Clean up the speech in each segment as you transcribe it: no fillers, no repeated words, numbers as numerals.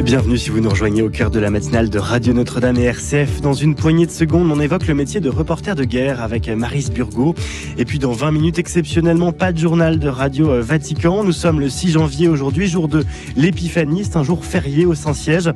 Bienvenue si vous nous rejoignez au cœur de la matinale de Radio Notre-Dame et RCF. Dans une poignée de secondes, on évoque le métier de reporter de guerre avec Maryse Burgot. Et puis dans 20 minutes, exceptionnellement, pas de journal de Radio Vatican. Nous sommes le 6 janvier aujourd'hui, jour de l'Épiphanie. C'est un jour férié au Saint-Siège.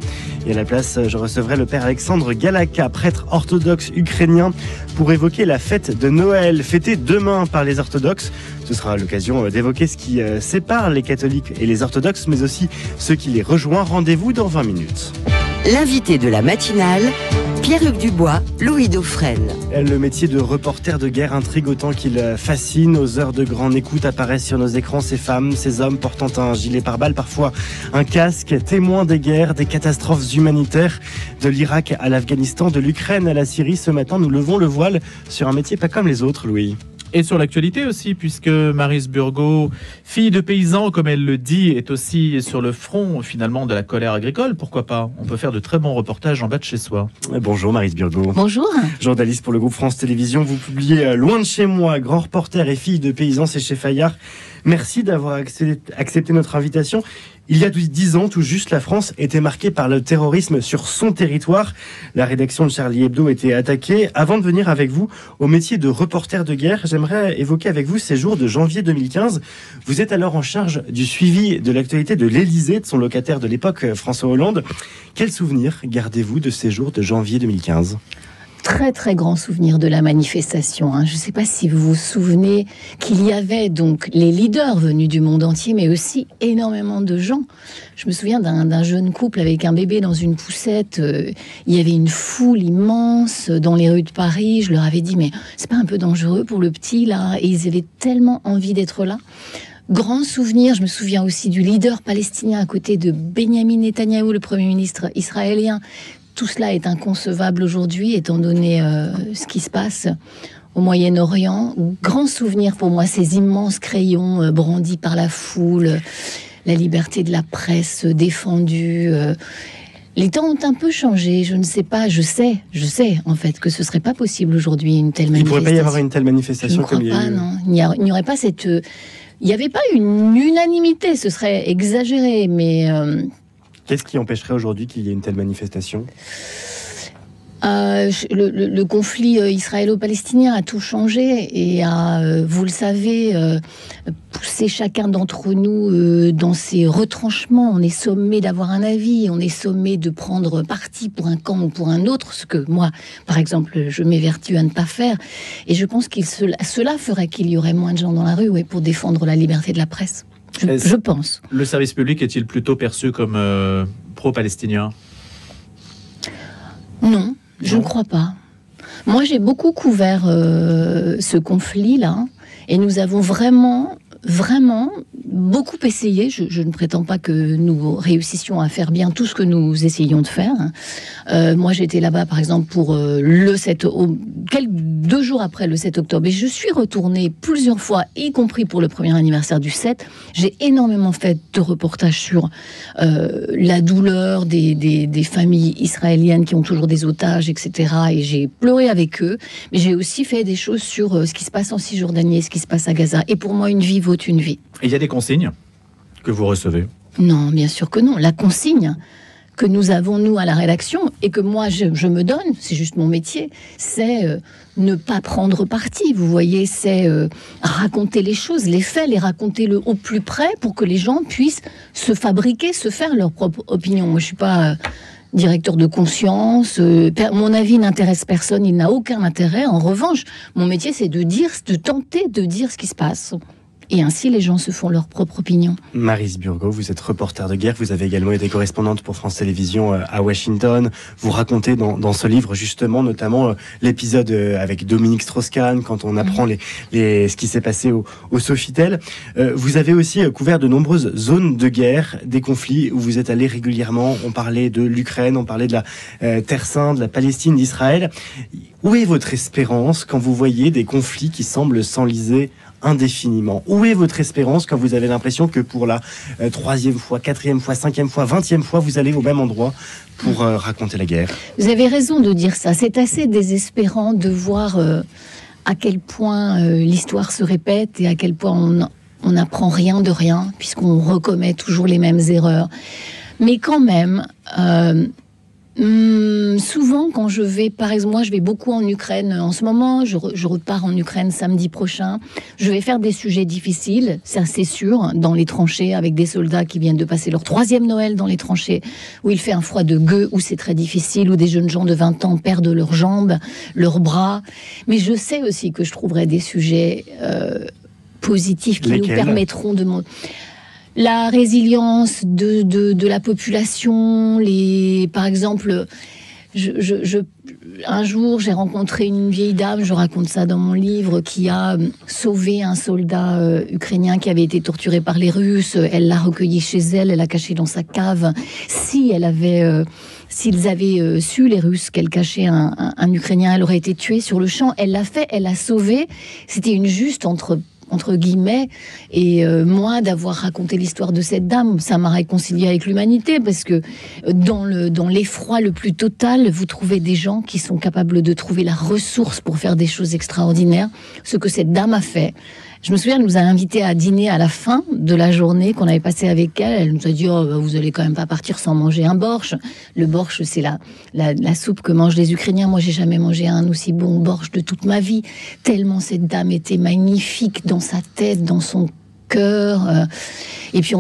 Et à la place, je recevrai le père Alexandre Galaka, prêtre orthodoxe ukrainien, pour évoquer la fête de Noël, fêtée demain par les orthodoxes. Ce sera l'occasion d'évoquer ce qui sépare les catholiques et les orthodoxes, mais aussi ceux qui les rejoignent. Rendez-vous dans 20 minutes. L'invité de la matinale, Pierre-Luc Dubois, Louis Dauphren. Le métier de reporter de guerre intrigue autant qu'il fascine. Aux heures de grande écoute apparaissent sur nos écrans ces femmes, ces hommes portant un gilet pare-balles, parfois un casque, témoins des guerres, des catastrophes humanitaires, de l'Irak à l'Afghanistan, de l'Ukraine à la Syrie. Ce matin, nous levons le voile sur un métier pas comme les autres, Louis. Et sur l'actualité aussi, puisque Maryse Burgot, fille de paysan, comme elle le dit, est aussi sur le front finalement de la colère agricole. Pourquoi pas ? On peut faire de très bons reportages en bas de chez soi. Bonjour Maryse Burgot. Bonjour. Journaliste pour le groupe France Télévisions, vous publiez Loin de chez moi, grand reporter et fille de paysan, c'est chez Fayard. Merci d'avoir accepté notre invitation. Il y a 10 ans, tout juste, la France était marquée par le terrorisme sur son territoire. La rédaction de Charlie Hebdo était attaquée. Avant de venir avec vous au métier de reporter de guerre, j'aimerais évoquer avec vous ces jours de janvier 2015. Vous êtes alors en charge du suivi de l'actualité de l'Élysée, de son locataire de l'époque, François Hollande. Quel souvenir gardez-vous de ces jours de janvier 2015 ? Très très grand souvenir de la manifestation. Je ne sais pas si vous vous souvenez qu'il y avait donc les leaders venus du monde entier, mais aussi énormément de gens. Je me souviens d'un jeune couple avec un bébé dans une poussette. Il y avait une foule immense dans les rues de Paris. Je leur avais dit, mais c'est pas un peu dangereux pour le petit là ? Et ils avaient tellement envie d'être là. Grand souvenir, je me souviens aussi du leader palestinien à côté de Benyamin Netanyahou, le Premier ministre israélien. Tout cela est inconcevable aujourd'hui, étant donné ce qui se passe au Moyen-Orient. Grand souvenir pour moi, ces immenses crayons brandis par la foule, la liberté de la presse défendue. Les temps ont un peu changé, je ne sais pas, je sais en fait que ce serait pas possible aujourd'hui une telle manifestation. Il ne pourrait pas y avoir une telle manifestation comme il y a eu. Je ne crois pas, non. Il n'y aurait pas cette... Il n'y avait pas une unanimité, ce serait exagéré, mais... Qu'est-ce qui empêcherait aujourd'hui qu'il y ait une telle manifestation ? Le conflit israélo-palestinien a tout changé et a, vous le savez, poussé chacun d'entre nous dans ses retranchements. On est sommé d'avoir un avis, on est sommé de prendre parti pour un camp ou pour un autre, ce que moi, par exemple, je m'évertue à ne pas faire. Et je pense que cela ferait qu'il y aurait moins de gens dans la rue pour défendre la liberté de la presse. Je pense. Le service public est-il plutôt perçu comme pro-palestinien ? Non, je ne crois pas. Moi, j'ai beaucoup couvert ce conflit-là, et nous avons vraiment beaucoup essayé. Je ne prétends pas que nous réussissions à faire bien tout ce que nous essayons de faire. Moi, j'étais là-bas, par exemple, pour le 2 jours après le 7 octobre. Et je suis retournée plusieurs fois, y compris pour le premier anniversaire du 7. J'ai énormément fait de reportages sur la douleur des familles israéliennes qui ont toujours des otages, etc. Et j'ai pleuré avec eux. Mais j'ai aussi fait des choses sur ce qui se passe en Cisjordanie et ce qui se passe à Gaza. Et pour moi, une vie vaut une vie. Et il y a des consignes que vous recevez ? Non, bien sûr que non. La consigne que nous avons, nous, à la rédaction, et que moi, je me donne, c'est juste mon métier, c'est ne pas prendre parti. Vous voyez, c'est raconter les choses, les faits, les raconter au plus près pour que les gens puissent se faire leur propre opinion. Moi, je ne suis pas... directeur de conscience, mon avis n'intéresse personne, il n'a aucun intérêt. En revanche, mon métier, c'est de tenter de dire ce qui se passe. Et ainsi, les gens se font leur propre opinion. Maryse Burgot, vous êtes reporter de guerre, vous avez également été correspondante pour France Télévisions à Washington. Vous racontez dans ce livre, justement, notamment l'épisode avec Dominique Strauss-Kahn, quand on apprend ce qui s'est passé au Sofitel. Vous avez aussi couvert de nombreuses zones de guerre, des conflits où vous êtes allé régulièrement. On parlait de l'Ukraine, on parlait de la Terre Sainte, de la Palestine, d'Israël. Où est votre espérance quand vous voyez des conflits qui semblent s'enliser indéfiniment? Où est votre espérance quand vous avez l'impression que pour la 3e fois, 4e fois, 5e fois, 20e fois, vous allez au même endroit pour raconter la guerre? Vous avez raison de dire ça. C'est assez désespérant de voir à quel point l'histoire se répète et à quel point on n'apprend rien de rien, puisqu'on recommet toujours les mêmes erreurs. Mais quand même, souvent quand je vais, par exemple, moi je vais beaucoup en Ukraine en ce moment, je repars en Ukraine samedi prochain, je vais faire des sujets difficiles, ça c'est sûr, dans les tranchées avec des soldats qui viennent de passer leur 3e Noël dans les tranchées, où il fait un froid de gueux, où c'est très difficile, où des jeunes gens de 20 ans perdent leurs jambes, leurs bras, mais je sais aussi que je trouverai des sujets positifs qui nous permettront de... La résilience de la population, par exemple, un jour j'ai rencontré une vieille dame, je raconte ça dans mon livre, qui a sauvé un soldat ukrainien qui avait été torturé par les Russes. Elle l'a recueilli chez elle, elle l'a caché dans sa cave. S'ils avaient su, les Russes, qu'elle cachait un Ukrainien, elle aurait été tuée sur le champ. Elle l'a fait, elle l'a sauvé. C'était une juste entre guillemets, et moi d'avoir raconté l'histoire de cette dame, ça m'a réconcilié avec l'humanité, parce que dans l'effroi le plus total, vous trouvez des gens qui sont capables de trouver la ressource pour faire des choses extraordinaires, ce que cette dame a fait. Je me souviens, elle nous a invités à dîner à la fin de la journée qu'on avait passée avec elle. Elle nous a dit, vous allez quand même pas partir sans manger un borsch. Le borsch, c'est la soupe que mangent les Ukrainiens. Moi, j'ai jamais mangé un aussi bon borsch de toute ma vie. Tellement cette dame était magnifique dans sa tête, dans son cœur. Et puis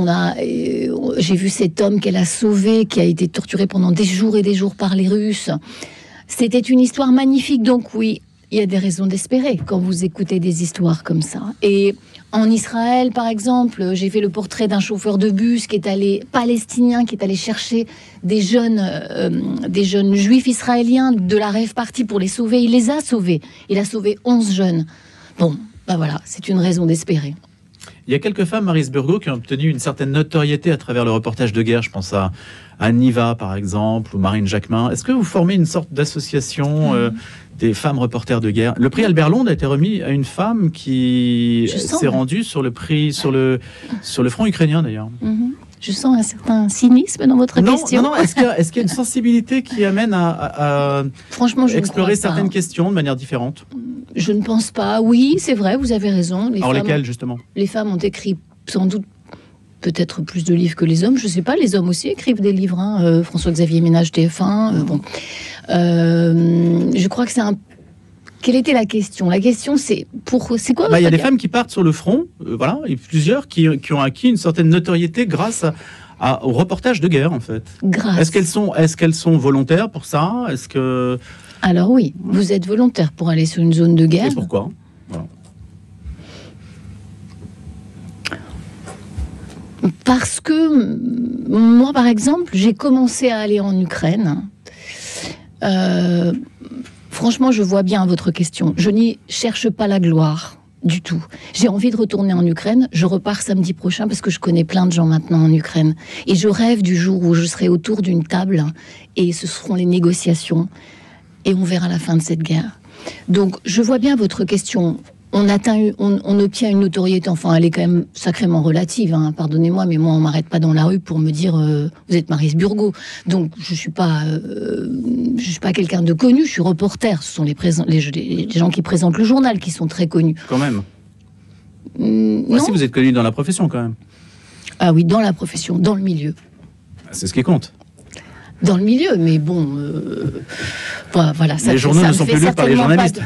j'ai vu cet homme qu'elle a sauvé, qui a été torturé pendant des jours et des jours par les Russes. C'était une histoire magnifique. Donc oui, il y a des raisons d'espérer quand vous écoutez des histoires comme ça. Et en Israël, par exemple, j'ai fait le portrait d'un chauffeur de bus palestinien, qui est allé chercher des jeunes juifs israéliens de la rave party pour les sauver. Il les a sauvés. Il a sauvé 11 jeunes. Bon, voilà, c'est une raison d'espérer. Il y a quelques femmes, Maryse Burgot, qui ont obtenu une certaine notoriété à travers le reportage de guerre. Je pense à Niva, par exemple, ou Marine Jacquemin. Est-ce que vous formez une sorte d'association des femmes reporters de guerre? Le prix Albert Londres a été remis à une femme qui s'est rendue sur le front ukrainien, d'ailleurs. Je sens un certain cynisme dans votre question. Non. Est-ce qu'il y a une sensibilité qui amène à Franchement, explorer certaines questions de manière différente? Je ne pense pas. Oui, c'est vrai, vous avez raison. Lesquelles, justement? Les femmes ont écrit sans doute peut-être plus de livres que les hommes. Je ne sais pas, les hommes aussi écrivent des livres. François-Xavier Ménage, TF1. Je crois que c'est un... Quelle était la question? La question, c'est quoi? Il y a des femmes qui partent sur le front, et plusieurs qui ont acquis une certaine notoriété grâce au reportage de guerre, en fait. Est-ce qu'elles sont volontaires pour ça? Alors oui, vous êtes volontaire pour aller sur une zone de guerre. Et pourquoi? Parce que moi, par exemple, j'ai commencé à aller en Ukraine. Franchement, je vois bien votre question. Je n'y cherche pas la gloire du tout. J'ai envie de retourner en Ukraine. Je repars samedi prochain parce que je connais plein de gens maintenant en Ukraine. Et je rêve du jour où je serai autour d'une table et ce seront les négociations. Et on verra la fin de cette guerre. Donc, je vois bien votre question. On obtient une notoriété, enfin, elle est quand même sacrément relative, pardonnez-moi, mais moi, on m'arrête pas dans la rue pour me dire vous êtes Maryse Burgot. Donc, je suis pas quelqu'un de connu, je suis reporter. Ce sont les gens qui présentent le journal qui sont très connus. Quand même. Non. Si vous êtes connu dans la profession, quand même. Ah oui, dans la profession, dans le milieu. C'est ce qui compte. Dans le milieu, mais bon, voilà. Les journaux ne sont plus lus par les journalistes.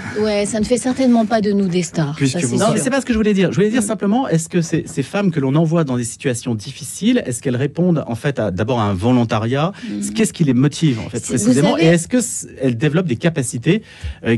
Ça ne fait certainement pas de nous des stars. Non, c'est pas ce que je voulais dire. Je voulais dire simplement, est-ce que ces femmes que l'on envoie dans des situations difficiles, est-ce qu'elles répondent en fait d'abord à un volontariat? Qu'est-ce qui les motive en fait précisément? Et est-ce qu'elles développent des capacités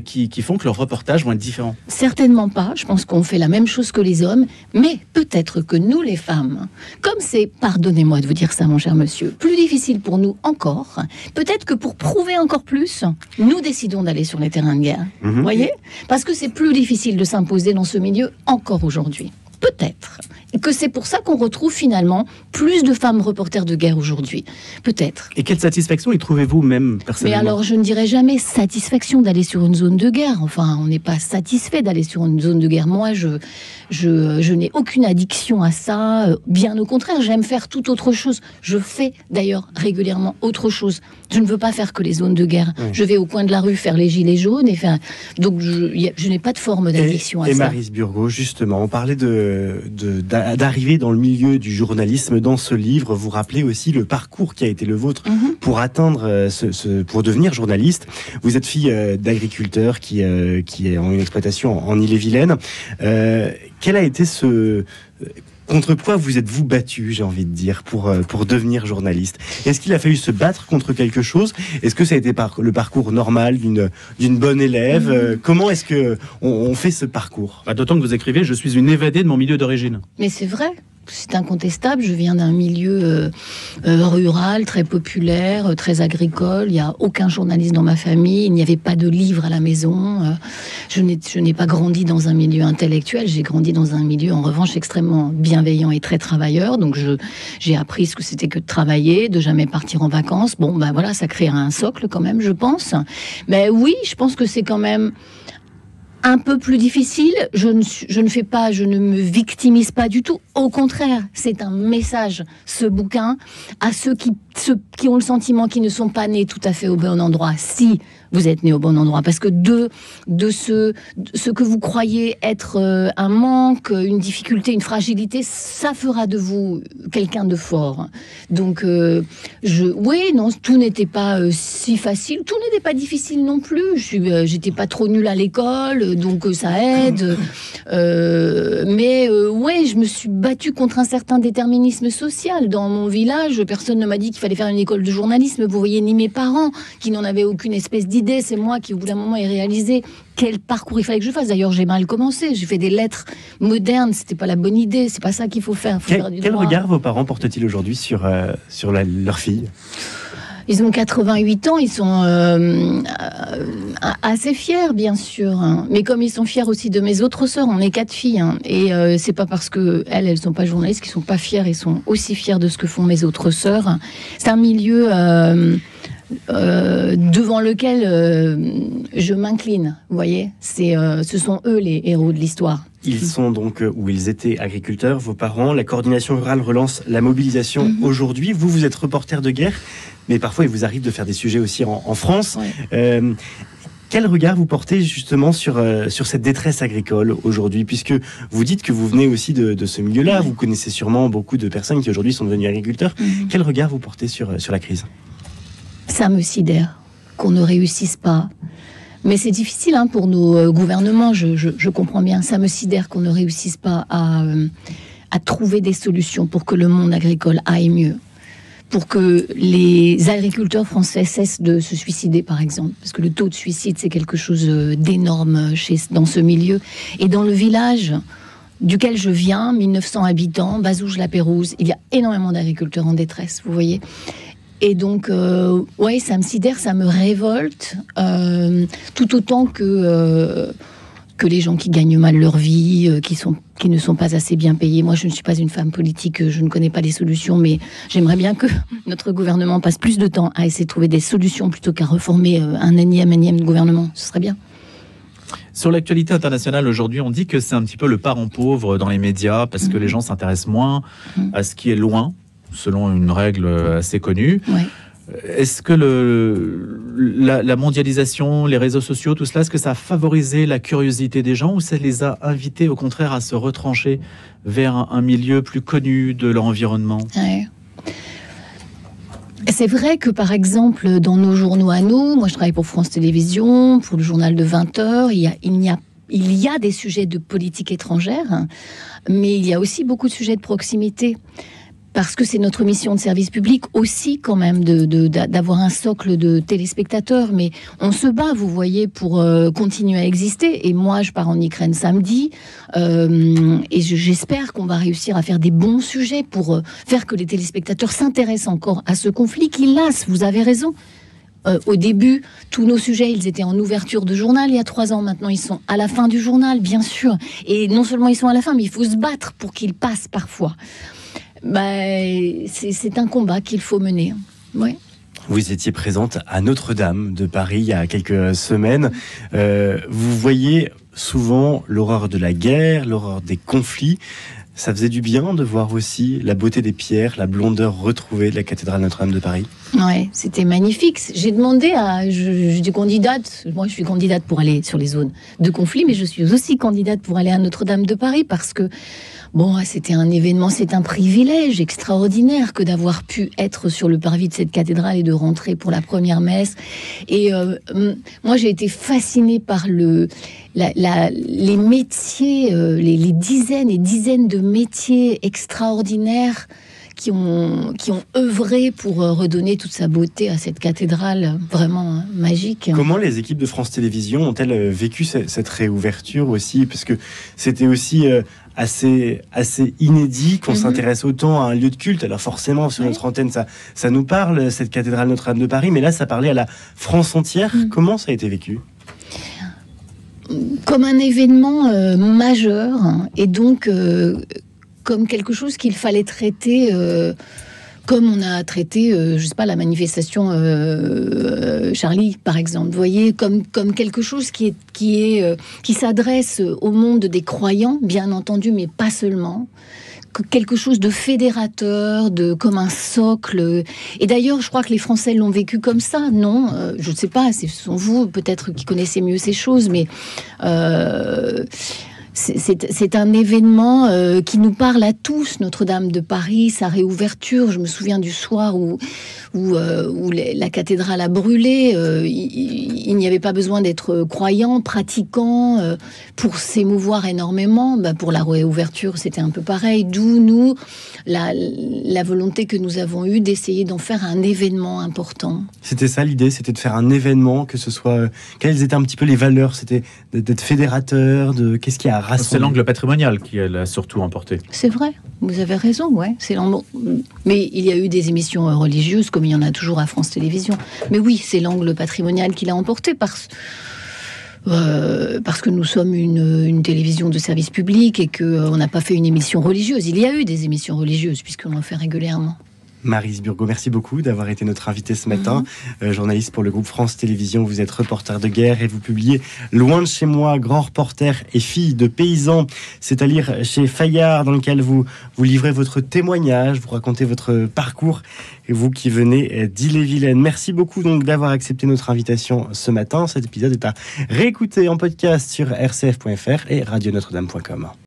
qui font que leurs reportages vont être différents? Certainement pas. Je pense qu'on fait la même chose que les hommes, mais peut-être que nous, les femmes, comme c'est, pardonnez-moi de vous dire ça, mon cher monsieur, plus difficile pour nous encore. Peut-être que pour prouver encore plus, nous décidons d'aller sur les terrains de guerre. Vous voyez? Parce que c'est plus difficile de s'imposer dans ce milieu encore aujourd'hui. Peut-être que c'est pour ça qu'on retrouve finalement plus de femmes reporters de guerre aujourd'hui. Peut-être. Et quelle satisfaction y trouvez-vous même personnellement? Mais alors, je ne dirais jamais satisfaction d'aller sur une zone de guerre. Enfin, on n'est pas satisfait d'aller sur une zone de guerre. Moi, je n'ai aucune addiction à ça. Bien au contraire, j'aime faire tout autre chose. Je fais d'ailleurs régulièrement autre chose. Je ne veux pas faire que les zones de guerre. Je vais au coin de la rue faire les gilets jaunes. Donc, je n'ai pas de forme d'addiction à ça. Et Maryse Burgot, justement, on parlait de d'arriver dans le milieu du journalisme. Dans ce livre, vous rappelez aussi le parcours qui a été le vôtre pour atteindre pour devenir journaliste. Vous êtes fille d'agriculteurs qui ont une exploitation en Ille-et-Vilaine. Quel a été contre quoi vous êtes-vous battu, j'ai envie de dire, pour devenir journaliste? Est-ce qu'il a fallu se battre contre quelque chose? Est-ce que ça a été le parcours normal d'une bonne élève? Comment est-ce que on fait ce parcours? D'autant que vous écrivez « Je suis une évadée de mon milieu d'origine ». Mais c'est vrai. C'est incontestable, je viens d'un milieu rural, très populaire, très agricole. Il n'y a aucun journaliste dans ma famille, il n'y avait pas de livre à la maison. Je n'ai pas grandi dans un milieu intellectuel, j'ai grandi dans un milieu en revanche extrêmement bienveillant et très travailleur. Donc j'ai appris ce que c'était que de travailler, de jamais partir en vacances. Bon, ben voilà, ça crée un socle quand même, je pense. Mais oui, je pense que c'est quand même un peu plus difficile. Je ne me victimise pas du tout. Au contraire, c'est un message, ce bouquin, à ceux qui ont le sentiment qu'ils ne sont pas nés tout à fait au bon endroit. Si vous êtes nés au bon endroit, parce que ce que vous croyez être un manque, une difficulté, une fragilité, ça fera de vous quelqu'un de fort. Donc, tout n'était pas si facile, tout n'était pas difficile non plus. J'étais pas trop nulle à l'école, donc ça aide. Je me suis battue contre un certain déterminisme social. Dans mon village, personne ne m'a dit qu'il fallait faire une école de journalisme. Vous voyez, ni mes parents, qui n'en avaient aucune espèce d'idée. C'est moi qui, au bout d'un moment, ai réalisé quel parcours il fallait que je fasse. D'ailleurs, j'ai mal commencé. J'ai fait des lettres modernes. C'était pas la bonne idée. C'est pas ça qu'il faut faire. Quel regard vos parents portent-ils aujourd'hui sur leur fille? Ils ont 88 ans, ils sont assez fiers, bien sûr. Hein. Mais comme ils sont fiers aussi de mes autres sœurs, on est 4 filles. Hein. Et c'est pas parce que elles sont pas journalistes qu'ils sont pas fiers. Ils sont aussi fiers de ce que font mes autres sœurs. C'est un milieu devant lequel je m'incline. Vous voyez, ce sont eux les héros de l'histoire. Ils sont donc, ou ils étaient agriculteurs, vos parents. La coordination rurale relance la mobilisation aujourd'hui. Vous êtes reporter de guerre, mais parfois il vous arrive de faire des sujets aussi en France. Ouais. Quel regard vous portez justement sur cette détresse agricole aujourd'hui, puisque vous dites que vous venez aussi de ce milieu-là, vous connaissez sûrement beaucoup de personnes qui aujourd'hui sont devenues agriculteurs. Quel regard vous portez sur la crise? Ça me sidère qu'on ne réussisse pas. Mais c'est difficile pour nos gouvernements, je comprends bien. Ça me sidère qu'on ne réussisse pas à trouver des solutions pour que le monde agricole aille mieux. Pour que les agriculteurs français cessent de se suicider, par exemple. Parce que le taux de suicide, c'est quelque chose d'énorme dans ce milieu. Et dans le village duquel je viens, 1900 habitants, Bazouges-la-Pérouse, il y a énormément d'agriculteurs en détresse, vous voyez. Et donc, ça me sidère, ça me révolte, tout autant que les gens qui gagnent mal leur vie, qui ne sont pas assez bien payés. Moi, je ne suis pas une femme politique, je ne connais pas les solutions, mais j'aimerais bien que notre gouvernement passe plus de temps à essayer de trouver des solutions plutôt qu'à reformer un énième gouvernement. Ce serait bien. Sur l'actualité internationale aujourd'hui, on dit que c'est un petit peu le parent pauvre dans les médias parce que les gens s'intéressent moins à ce qui est loin, selon une règle assez connue. Ouais. Est-ce que la mondialisation, les réseaux sociaux, tout cela, est-ce que ça a favorisé la curiosité des gens ou ça les a invités au contraire à se retrancher vers un milieu plus connu de leur environnement? Ouais. C'est vrai que, par exemple, dans nos journaux à nous, moi je travaille pour France Télévisions, pour le journal de 20h, il y a des sujets de politique étrangère, mais il y a aussi beaucoup de sujets de proximité. Parce que c'est notre mission de service public aussi quand même d'avoir un socle de téléspectateurs. Mais on se bat, vous voyez, pour continuer à exister. Et moi, je pars en Ukraine samedi. Et j'espère qu'on va réussir à faire des bons sujets pour faire que les téléspectateurs s'intéressent encore à ce conflit qui lasse. Vous avez raison. Au début, tous nos sujets, ils étaient en ouverture de journal il y a 3 ans. Maintenant, ils sont à la fin du journal, bien sûr. Et non seulement ils sont à la fin, mais il faut se battre pour qu'ils passent parfois. C'est un combat qu'il faut mener. Ouais. Vous étiez présente à Notre-Dame de Paris il y a quelques semaines. Vous voyez souvent l'horreur de la guerre, l'horreur des conflits. Ça faisait du bien de voir aussi la beauté des pierres, la blondeur retrouvée de la cathédrale Notre-Dame de Paris. Ouais, c'était magnifique. J'ai demandé je suis candidate. Moi, je suis candidate pour aller sur les zones de conflit, mais je suis aussi candidate pour aller à Notre-Dame de Paris parce que bon, c'était un événement, c'est un privilège extraordinaire que d'avoir pu être sur le parvis de cette cathédrale et de rentrer pour la première messe. Et moi, j'ai été fascinée par les métiers, les dizaines et dizaines de métiers extraordinaires qui ont œuvré pour redonner toute sa beauté à cette cathédrale vraiment magique. Comment les équipes de France Télévisions ont-elles vécu cette réouverture aussi? Parce que c'était aussi assez inédit qu'on s'intéresse autant à un lieu de culte. Alors forcément, sur notre antenne, ça nous parle, cette cathédrale Notre-Dame de Paris, mais là, ça parlait à la France entière. Comment ça a été vécu? Comme un événement majeur, et donc comme quelque chose qu'il fallait traiter comme on a traité, je sais pas, la manifestation Charlie, par exemple. Vous voyez, comme quelque chose qui s'adresse au monde des croyants, bien entendu, mais pas seulement. Quelque chose de fédérateur, comme un socle. Et d'ailleurs, je crois que les Français l'ont vécu comme ça, non? Je ne sais pas, ce sont vous peut-être qui connaissez mieux ces choses, mais c'est un événement qui nous parle à tous. Notre-Dame de Paris, sa réouverture. Je me souviens du soir où la cathédrale a brûlé. Il n'y avait pas besoin d'être croyant, pratiquant pour s'émouvoir énormément. Pour la réouverture, c'était un peu pareil. D'où nous la volonté que nous avons eue d'essayer d'en faire un événement important. C'était ça l'idée, c'était de faire un événement, que ce soit... Quelles étaient un petit peu les valeurs? C'était d'être fédérateur, qu'est-ce qui a rassemblé? C'est l'angle patrimonial qui l'a surtout emporté. C'est vrai, vous avez raison, ouais. Mais il y a eu des émissions religieuses, comme il y en a toujours à France Télévisions. Mais oui, c'est l'angle patrimonial qui l'a emporté parce que nous sommes une télévision de service public et qu'on n'a pas fait une émission religieuse. Il y a eu des émissions religieuses, puisqu'on en fait régulièrement. Maryse Burgot, merci beaucoup d'avoir été notre invitée ce matin. Journaliste pour le groupe France Télévisions, vous êtes reporter de guerre et vous publiez Loin de chez moi, grand reporter et fille de paysan. C'est à lire chez Fayard, dans lequel vous livrez votre témoignage, vous racontez votre parcours, et vous qui venez d'Ille-et-Vilaine. Merci beaucoup donc d'avoir accepté notre invitation ce matin. Cet épisode est à réécouter en podcast sur rcf.fr et radionotre-dame.com.